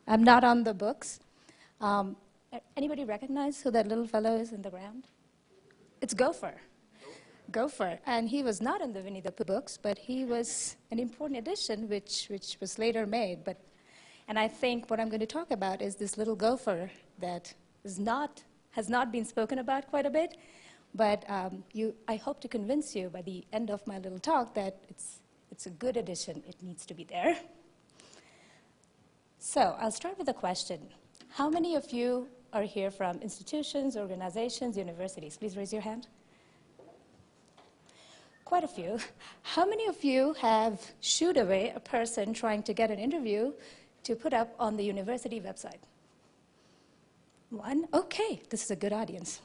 I'm not on the books. Anybody recognize who that little fellow is in the ground? It's Gopher. Gopher. And he was not in the Winnie the Pooh books, but he was an important addition which was later made. And I think what I'm going to talk about is this little gopher that has not been spoken about quite a bit, but I hope to convince you by the end of my little talk that it's a good addition. It needs to be there. So I'll start with a question. How many of you are here from institutions, organizations, universities? Please raise your hand. Quite a few. How many of you have shooed away a person trying to get an interview to put up on the university website? One? Okay, this is a good audience.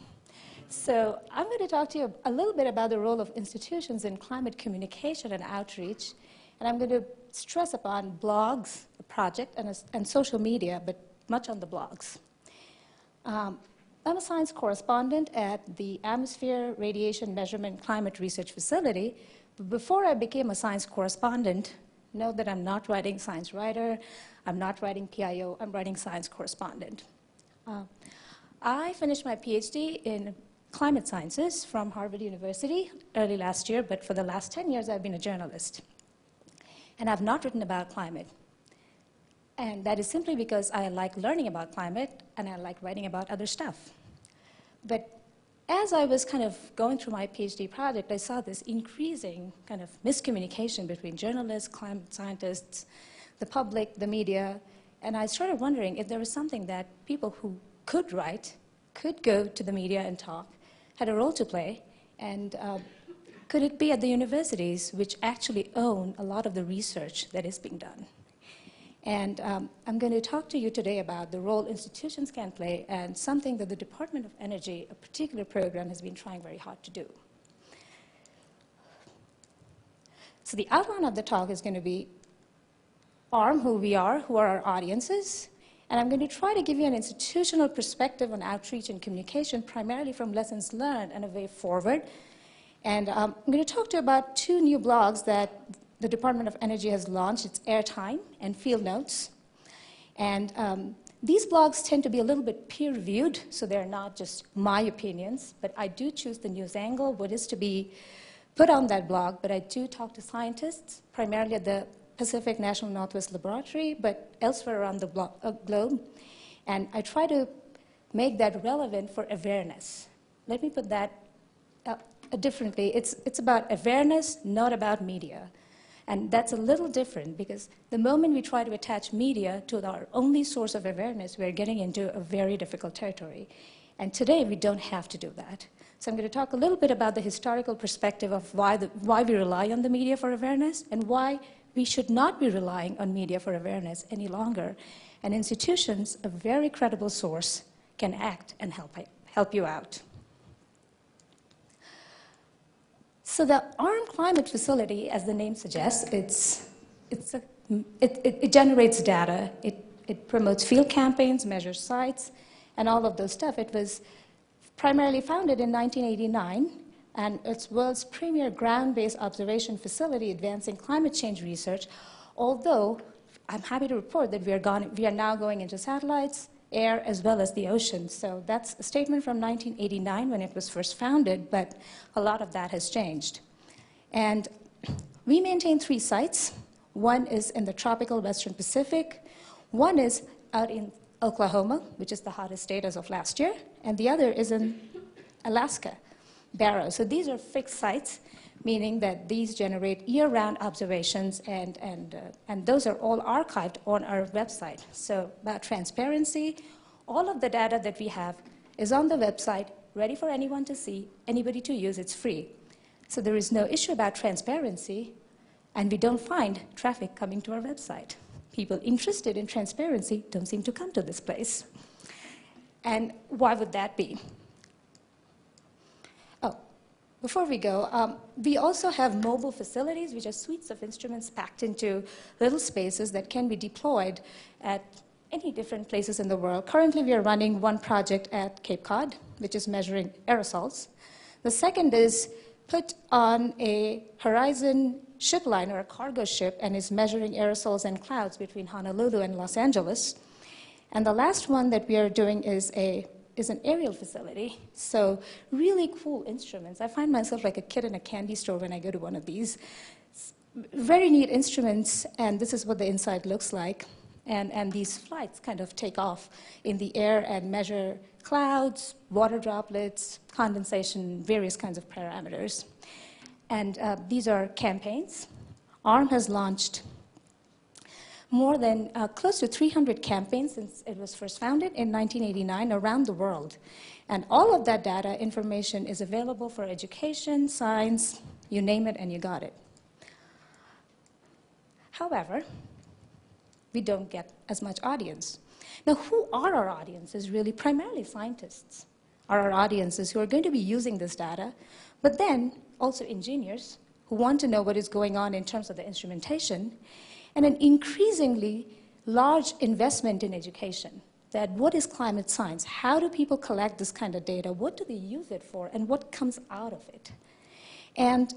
So I'm going to talk to you a little bit about the role of institutions in climate communication and outreach, and I'm going to stress upon blogs, a project, and social media, but much on the blogs. I'm a science correspondent at the Atmosphere Radiation Measurement Climate Research Facility. But before I became a science correspondent, note that I'm not writing science writer, I'm not writing PIO, I'm writing science correspondent. I finished my PhD in climate sciences from Harvard University early last year, but for the last 10 years I've been a journalist. And I've not written about climate. And that is simply because I like learning about climate and I like writing about other stuff. But as I was kind of going through my PhD project, I saw this increasing kind of miscommunication between journalists, climate scientists, the public, the media, and I started wondering if there was something that people who could write, could go to the media and talk, had a role to play, and could it be at the universities, which actually own a lot of the research that is being done? And I'm going to talk to you today about the role institutions can play and something that the Department of Energy, a particular program, has been trying very hard to do. So the outline of the talk is going to be ARM, who we are, who are our audiences, and I'm going to try to give you an institutional perspective on outreach and communication, primarily from lessons learned and a way forward. And I'm going to talk to you about two new blogs that the Department of Energy has launched. It's Airtime and Field Notes. And these blogs tend to be a little bit peer-reviewed, so they're not just my opinions, but I do choose the news angle, what is to be put on that blog, but I do talk to scientists, primarily at the Pacific National Northwest Laboratory, but elsewhere around the globe. And I try to make that relevant for awareness. Let me put that differently. It's about awareness, not about media. And that's a little different because the moment we try to attach media to our only source of awareness, we're getting into a very difficult territory. And today, we don't have to do that. So I'm going to talk a little bit about the historical perspective of why we rely on the media for awareness and why we should not be relying on media for awareness any longer. And institutions, a very credible source, can act and help you out. So the ARM Climate Facility, as the name suggests, it generates data. It promotes field campaigns, measures sites, and all of those stuff. It was primarily founded in 1989, and it's world's premier ground-based observation facility advancing climate change research, although I'm happy to report that we are now going into satellites, air, as well as the ocean. So that's a statement from 1989 when it was first founded, but a lot of that has changed. And we maintain 3 sites. One is in the tropical Western Pacific. One is out in Oklahoma, which is the hottest state as of last year. And the other is in Alaska, Barrow. So these are fixed sites, meaning that these generate year-round observations, and those are all archived on our website. So about transparency, all of the data that we have is on the website, ready for anyone to see, anybody to use. It's free. So there is no issue about transparency, and we don't find traffic coming to our website. People interested in transparency don't seem to come to this place. And why would that be? Before we go, we also have mobile facilities, which are suites of instruments packed into little spaces that can be deployed at any different places in the world. Currently, we are running one project at Cape Cod, which is measuring aerosols. The second is put on a Horizon ship line or a cargo ship and is measuring aerosols and clouds between Honolulu and Los Angeles. And the last one that we are doing is an aerial facility. So really cool instruments. I find myself like a kid in a candy store when I go to one of these. Very neat instruments, and this is what the inside looks like. And these flights kind of take off in the air and measure clouds, water droplets, condensation, various kinds of parameters. And these are campaigns. ARM has launched more than close to 300 campaigns since it was first founded in 1989 around the world. And all of that data information is available for education, science, you name it and you got it. However, we don't get as much audience. Now, who are our audiences? Really, primarily scientists are our audiences who are going to be using this data, but then also engineers who want to know what is going on in terms of the instrumentation, and an increasingly large investment in education. That what is climate science? How do people collect this kind of data? What do they use it for? And what comes out of it? And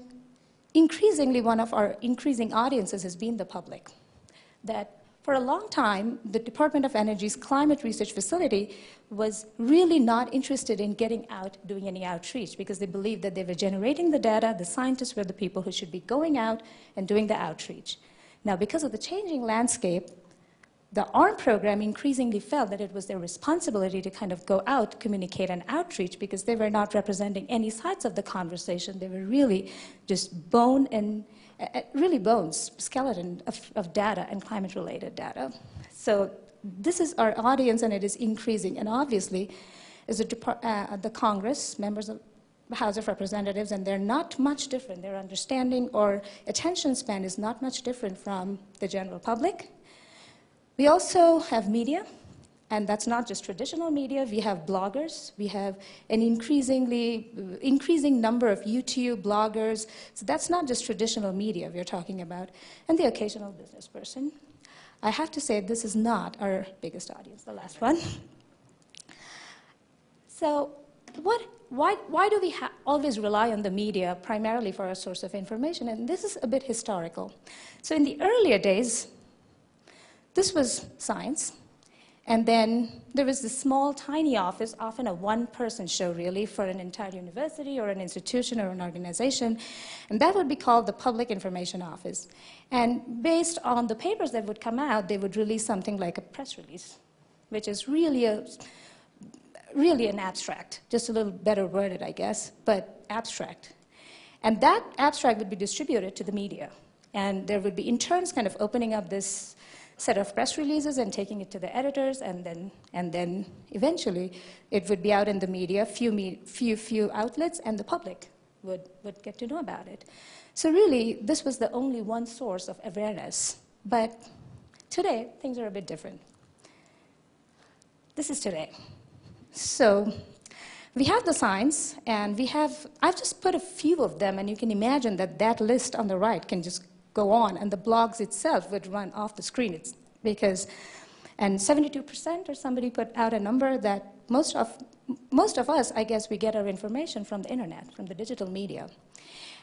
increasingly, one of our increasing audiences has been the public. That for a long time, the Department of Energy's climate research facility was really not interested in getting out, doing any outreach, because they believed that they were generating the data, the scientists were the people who should be going out and doing the outreach. Now, because of the changing landscape, the ARM program increasingly felt that it was their responsibility to kind of go out, communicate, and outreach, because they were not representing any sides of the conversation. They were really just bone and really bones, skeleton of data and climate-related data. So this is our audience, and it is increasing. And obviously, as the Congress, members of the House of Representatives, and they're not much different. Their understanding or attention span is not much different from the general public. We also have media, and that's not just traditional media. We have bloggers. We have an increasing number of YouTube bloggers. So that's not just traditional media we're talking about. And the occasional business person. I have to say this is not our biggest audience, the last one. So why do we always rely on the media primarily for our source of information? And this is a bit historical. So in the earlier days, this was science. And then there was this small, tiny office, often a one-person show, really, for an entire university or an institution or an organization. And that would be called the Public Information Office. And based on the papers that would come out, they would release something like a press release, which is really an abstract, just a little better worded, I guess, but abstract. And that abstract would be distributed to the media. And there would be interns kind of opening up this set of press releases and taking it to the editors, and then eventually it would be out in the media, few outlets, and the public would get to know about it. So really, this was the only one source of awareness. But today, things are a bit different. This is today. So we have the science, and I've just put a few of them, and you can imagine that that list on the right can just go on, and the blogs itself would run off the screen. And 72%, or somebody put out a number that most of us, I guess, we get our information from the internet, from the digital media.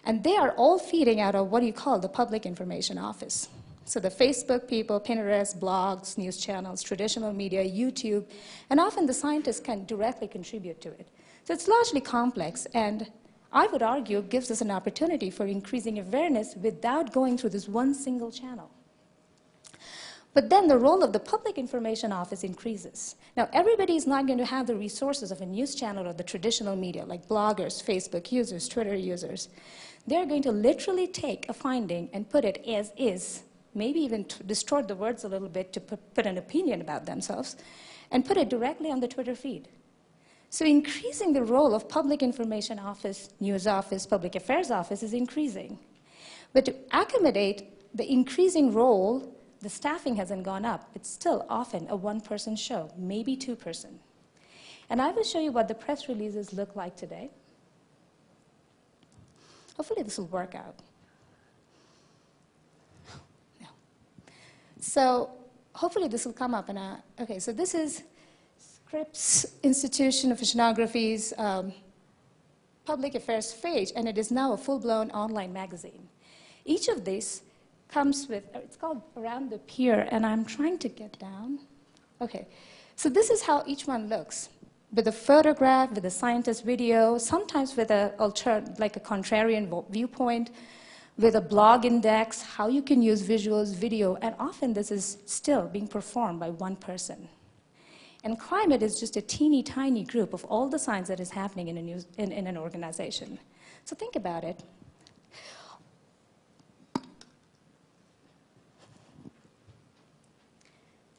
And they are all feeding out of what you call the Public Information Office. So the Facebook people, Pinterest, blogs, news channels, traditional media, YouTube, and often the scientists can directly contribute to it. So it's largely complex, and I would argue gives us an opportunity for increasing awareness without going through this one single channel. But then the role of the Public Information Office increases. Now, everybody is not going to have the resources of a news channel or the traditional media, like bloggers, Facebook users, Twitter users. They're going to literally take a finding and put it as is, maybe even distort the words a little bit to put an opinion about themselves, and put it directly on the Twitter feed. So increasing the role of Public Information Office, News Office, Public Affairs Office is increasing. But to accommodate the increasing role, the staffing hasn't gone up. It's still often a one-person show, maybe two-person. And I will show you what the press releases look like today. Hopefully this will work out. No. So hopefully this will come up. Okay, so this is Scripps Institution of Oceanography's public affairs page, and it is now a full-blown online magazine. Each of these comes with, it's called Around the Pier, and I'm trying to get down. Okay, so this is how each one looks, with a photograph, with a scientist video, sometimes with like a contrarian viewpoint, with a blog index, how you can use visuals, video, and often this is still being performed by one person. And climate is just a teeny tiny group of all the science that is happening in an organization. So think about it.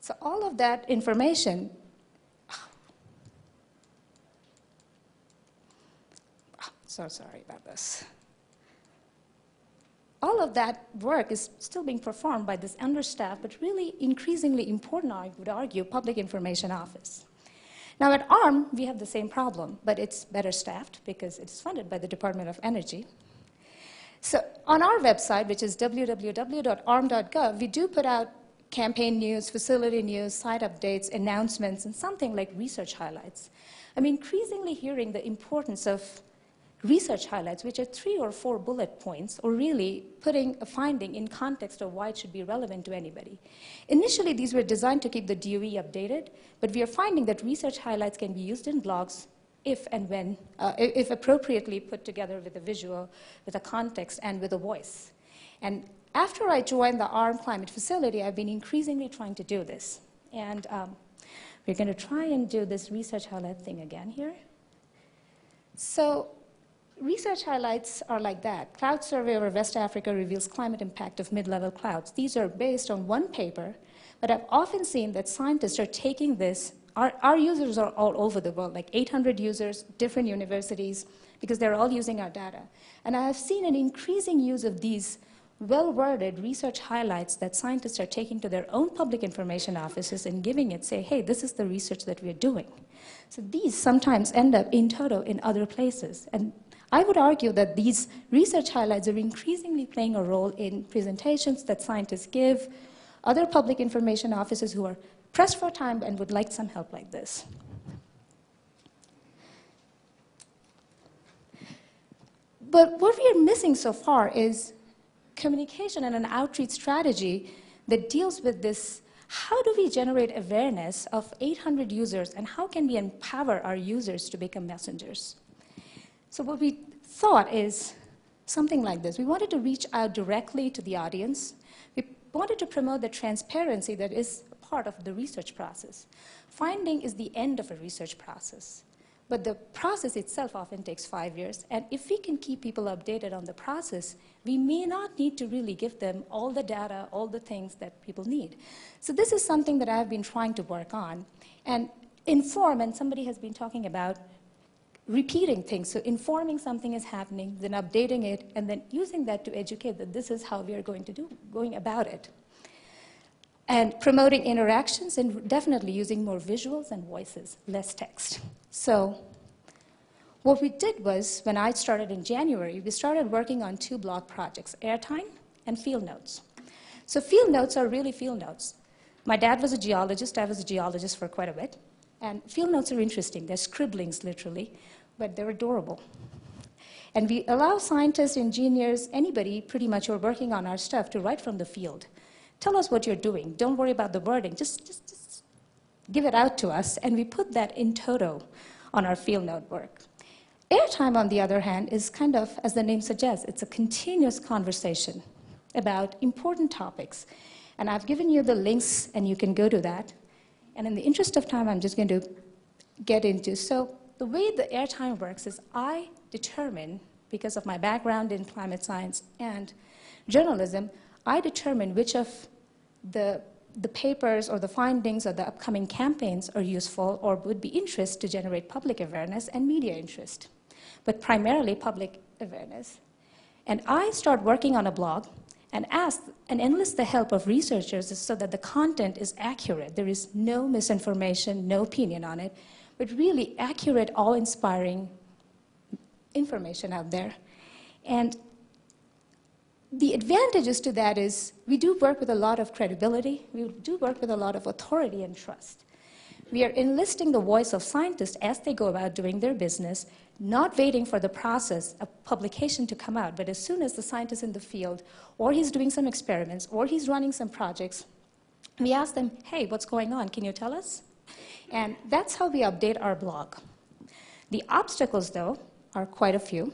So all of that information, so sorry about this. All of that work is still being performed by this understaffed, but really increasingly important, I would argue, public information office. Now at ARM, we have the same problem, but it's better staffed because it's funded by the Department of Energy. So on our website, which is www.arm.gov, we do put out campaign news, facility news, site updates, announcements, and something like research highlights. I'm increasingly hearing the importance of research highlights, which are 3 or 4 bullet points, or really putting a finding in context of why it should be relevant to anybody. Initially, these were designed to keep the DOE updated, but we are finding that research highlights can be used in blogs if and when, if appropriately put together with a visual, with a context, and with a voice. And after I joined the ARM Climate Facility, I've been increasingly trying to do this. And we're going to try and do this research highlight thing again here. So research highlights are like that. Cloud survey over West Africa reveals climate impact of mid-level clouds. These are based on one paper, but I've often seen that scientists are taking this. Our users are all over the world, like 800 users, different universities, because they're all using our data. And I have seen an increasing use of these well-worded research highlights that scientists are taking to their own public information offices and giving it, say, hey, this is the research that we're doing. So these sometimes end up in toto in other places. And I would argue that these research highlights are increasingly playing a role in presentations that scientists give, other public information offices who are pressed for time and would like some help like this. But what we are missing so far is communication and an outreach strategy that deals with this. How do we generate awareness of 800 users, and how can we empower our users to become messengers? So what we thought is something like this. We wanted to reach out directly to the audience. We wanted to promote the transparency that is a part of the research process. Finding is the end of a research process. But the process itself often takes 5 years. And if we can keep people updated on the process, we may not need to really give them all the data, all the things that people need. So this is something that I've been trying to work on. And inform, and somebody has been talking about repeating things. So informing something is happening, then updating it, and then using that to educate that this is how we are going about it. And promoting interactions, and definitely using more visuals and voices, less text. So what we did was, when I started in January, we started working on 2 blog projects, Airtime and Field Notes. So field notes are really field notes. My dad was a geologist. I was a geologist for quite a bit. And field notes are interesting. They're scribblings, literally, but they're adorable. And we allow scientists, engineers, anybody pretty much who are working on our stuff to write from the field. Tell us what you're doing. Don't worry about the wording. Just give it out to us, and we put that in toto on our field note work. Airtime, on the other hand, is kind of, as the name suggests, it's a continuous conversation about important topics. And I've given you the links, and you can go to that. And in the interest of time, I'm just going to get into. So the way the Airtime works is I determine, because of my background in climate science and journalism, I determine which of the papers or the findings or the upcoming campaigns are useful or would be interest to generate public awareness and media interest, but primarily public awareness. And I start working on a blog and ask and enlist the help of researchers so that the content is accurate. There is no misinformation, no opinion on it, but really accurate, awe-inspiring information out there. And the advantages to that is we do work with a lot of credibility. We do work with a lot of authority and trust. We are enlisting the voice of scientists as they go about doing their business, not waiting for the process of publication to come out, but as soon as the scientist in the field, or he's doing some experiments, or he's running some projects, We ask them, hey, what's going on? Can you tell us? And that's how we update our blog. The obstacles, though, are quite a few.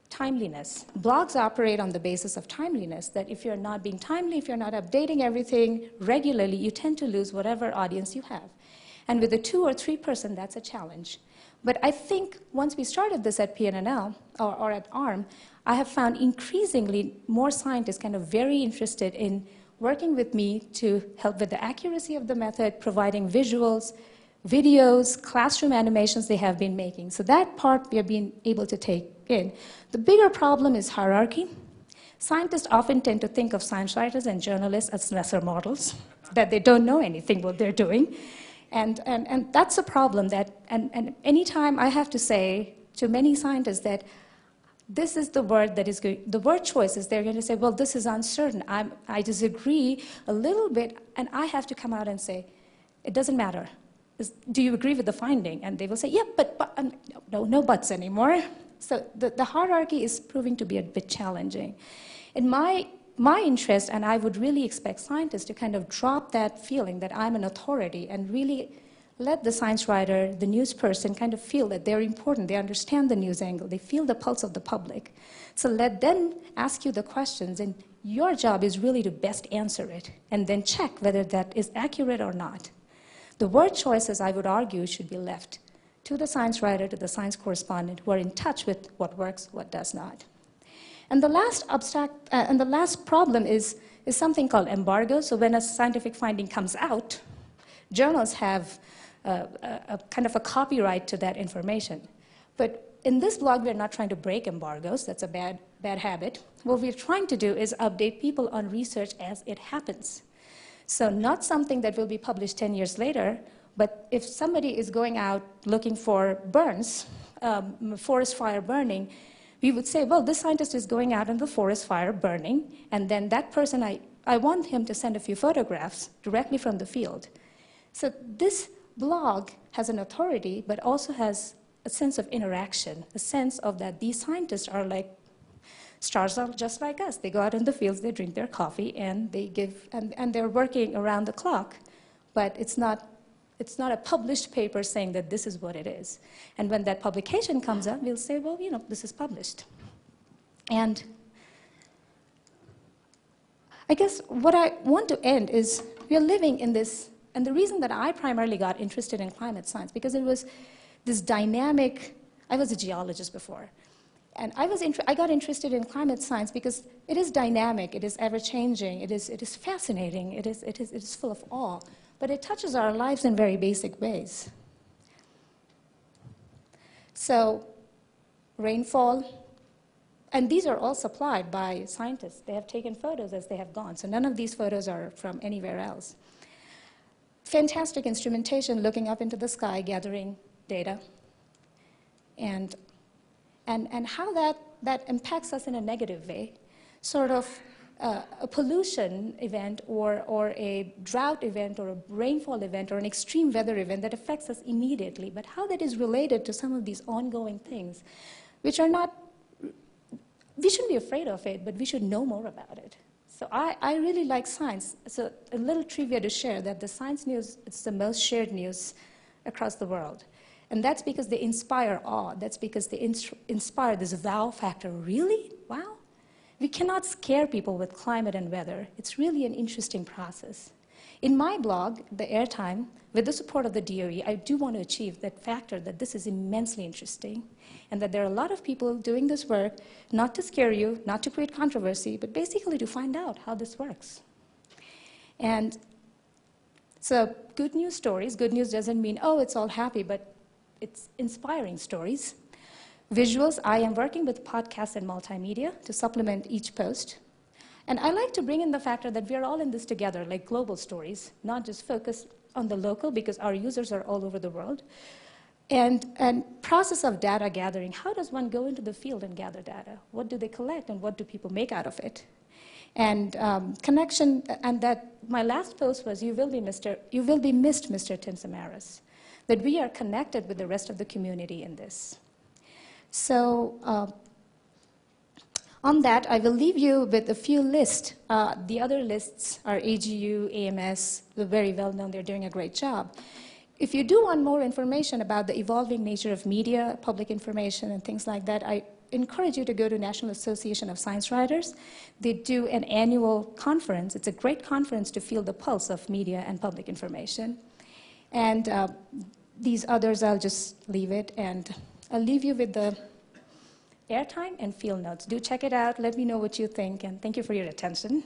Timeliness. Blogs operate on the basis of timeliness, that if you're not being timely, if you're not updating everything regularly, you tend to lose whatever audience you have. And with a 2 or 3 person, that's a challenge. But I think once we started this at PNNL, or at ARM, I have found increasingly more scientists kind of very interested in working with me to help with the accuracy of the method, providing visuals, videos, classroom animations they have been making. So that part we have been able to take in. The bigger problem is hierarchy. Scientists often tend to think of science writers and journalists as lesser models, that they don't know anything what they're doing. And that's a problem and anytime I have to say to many scientists that this is the word that is going, the word choices, they're going to say, well, this is uncertain. I disagree a little bit, and I have to come out and say, it doesn't matter. Do you agree with the finding? And they will say, yeah, but no buts anymore. So the hierarchy is proving to be a bit challenging. In my interest, and I would really expect scientists to kind of drop that feeling that I'm an authority and really let the science writer, the news person, kind of feel that they're important, they understand the news angle, they feel the pulse of the public. So let them ask you the questions, and your job is really to best answer it, and then check whether that is accurate or not. The word choices, I would argue, should be left to the science writer, to the science correspondent, who are in touch with what works, what does not. And the last problem is something called embargo. So when a scientific finding comes out, journals have a kind of a copyright to that information. But in this blog, we're not trying to break embargoes. That's a bad habit. What we're trying to do is update people on research as it happens. So not something that will be published 10 years later, but if somebody is going out looking for burns, forest fire burning, we would say, well, this scientist is going out in the forest fire burning, and then that person, I want him to send a few photographs directly from the field. So this blog has an authority, but also has a sense of interaction, a sense of that these scientists are like, stars are just like us. They go out in the fields, they drink their coffee, and they give, and they're working around the clock. But it's not a published paper saying that this is what it is. And when that publication comes up, we'll say, well, this is published. And I guess what I want to end is we're living in this, and the reason that I primarily got interested in climate science, because it was this dynamic, I was a geologist before, and I got interested in climate science because it is dynamic, it is ever-changing, it is fascinating, it is full of awe, but it touches our lives in very basic ways. So, rainfall, and these are all supplied by scientists. They have taken photos as they have gone, so none of these photos are from anywhere else. Fantastic instrumentation looking up into the sky, gathering data, and how that impacts us in a negative way, sort of a pollution event or a drought event or a rainfall event or an extreme weather event that affects us immediately, but how that is related to some of these ongoing things, which are not, we shouldn't be afraid of it, but we should know more about it. So I really like science. So a little trivia to share that the science news, it's the most shared news across the world. And that's because they inspire awe. That's because they inspire this wow factor. Really? Wow? We cannot scare people with climate and weather. It's really an interesting process. In my blog, The Airtime, with the support of the DOE, I do want to achieve that factor that this is immensely interesting and that there are a lot of people doing this work not to scare you, not to create controversy, but basically to find out how this works. And so good news stories. Good news doesn't mean, oh, it's all happy, but it's inspiring stories. Visuals, I am working with podcasts and multimedia to supplement each post. And I like to bring in the factor that we're all in this together, like global stories, not just focus on the local because our users are all over the world. And process of data gathering, how does one go into the field and gather data? What do they collect and what do people make out of it? And connection, and that my last post was, you will be missed, Mr. Tim Samaras, that we are connected with the rest of the community in this. So On that, I will leave you with a few lists. The other lists are AGU, AMS, they're very well known, they're doing a great job. If you do want more information about the evolving nature of media, public information, and things like that, I encourage you to go to National Association of Science Writers. They do an annual conference. It's a great conference to feel the pulse of media and public information. And these others, I'll just leave it, and I'll leave you with the airtime and field notes. Do check it out. Let me know what you think, and thank you for your attention.